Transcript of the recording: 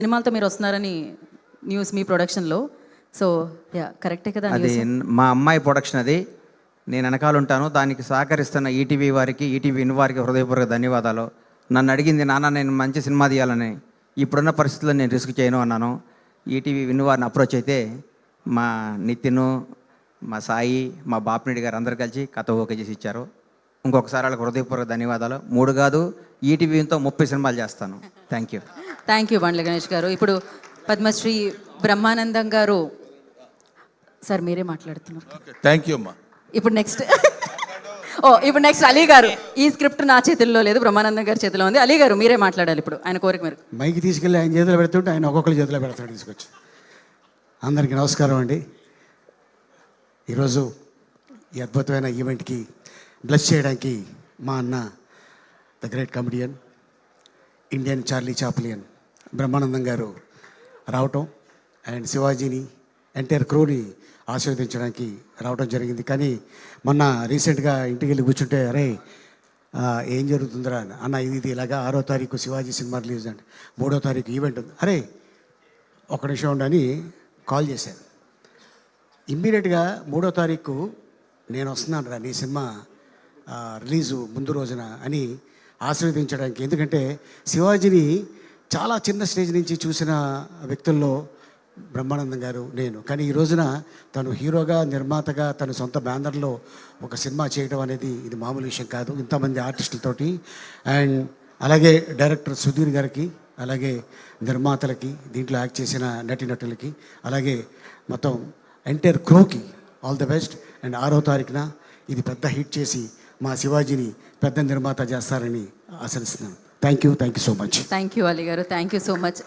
సినిమాలతో మీరు వస్తున్నారని న్యూస్ మీ ప్రొడక్షన్లో. సో యా కరెక్టే కదా అది న్యూస్? మా అమ్మాయి ప్రొడక్షన్ అది. నేను వెనకాల ఉంటాను. దానికి సహకరిస్తున్న ఈటీవీ వారికి, ఈటీవీ విన్ వారికి హృదయపూర్వక ధన్యవాదాలు. నన్ను అడిగింది, నాన్న నేను మంచి సినిమా తీయాలని. ఇప్పుడున్న పరిస్థితుల్లో నేను రిస్క్ చేయను అన్నాను. ఈటీవీ విన్ వారిని అప్రోచ్ అయితే మా నితిన్, మా సాయి, మా బాపిరెడ్డి గారు అందరు కలిసి కథ ఓకే చేసి ఇచ్చారు. ఇంకొకసారి వాళ్ళకి హృదయపూర్వక ధన్యవాదాలు. 3 కాదు, ఈటీవీతో 30 సినిమాలు చేస్తాను. Thank you. Thank you Bandla Ganesh గారు. ఇప్పుడు పద్మశ్రీ బ్రహ్మానందం గారు సార్ మీరే మాట్లాడుతున్నారు. థ్యాంక్ యూ అమ్మా. ఇప్పుడు నెక్స్ట్ ఇప్పుడు నెక్స్ట్ అలీ గారు. ఈ స్క్రిప్ట్ నా చేతుల్లో లేదు, బ్రహ్మానందం గారి చేతిలో ఉంది. అలీ గారు మీరే మాట్లాడాలి ఇప్పుడు, ఆయన కోరిక మీరు. మైక్ తీసుకెళ్ళి ఆయన చేతిలో పెడుతుంటే ఆయన ఒక్కొక్కరి చేతిలో పెడతాడు తీసుకొచ్చి. అందరికీ నమస్కారం అండి. ఈరోజు ఈ అద్భుతమైన ఈవెంట్కి బ్లెస్ చేయడానికి మా అన్న the great comedian, Indian Charlie Chaplin Brahmanandam garu రావటం అండ్ శివాజీని ఎంటైర్ క్రూని ఆశీర్వదించడానికి రావడం జరిగింది. కానీ మొన్న రీసెంట్గా ఇంటికి వెళ్ళి కూర్చుంటే, అరే ఏం జరుగుతుందిరా అన్న, ఇది ఇలాగా 6వ తారీఖు శివాజీ సినిమా రిలీజ్ అంటే 3వ తారీఖు ఈవెంట్ ఉంది, అరే ఒక నిమిషం ఉండని కాల్ చేశాను. ఇమ్మీడియట్గా 3వ తారీఖు నేను వస్తున్నాను రా నీ సినిమా రిలీజు ముందు రోజున అని ఆశీర్వదించడానికి. ఎందుకంటే శివాజీని చాలా చిన్న స్టేజ్ నుంచి చూసిన వ్యక్తుల్లో బ్రహ్మానందం గారు నేను. కానీ ఈ రోజున తను హీరోగా, నిర్మాతగా, తన సొంత బ్యానర్లో ఒక సినిమా చేయడం అనేది ఇది మామూలు విషయం కాదు, ఇంతమంది ఆర్టిస్టులతోటి. అండ్ అలాగే డైరెక్టర్ సుధీర్ గారికి, అలాగే నిర్మాతలకి, దీంట్లో యాక్ట్ చేసిన నటీనటులకి, అలాగే మొత్తం ఎంటైర్ క్రూకి ఆల్ ద బెస్ట్. అండ్ 6వ తారీఖున ఇది పెద్ద హిట్ చేసి మా శివాజీని పెద్ద నిర్మాత చేస్తారని ఆశిస్తున్నాను. Thank you so much. Thank you Ali గారు, థ్యాంక్ యూ సో మచ్.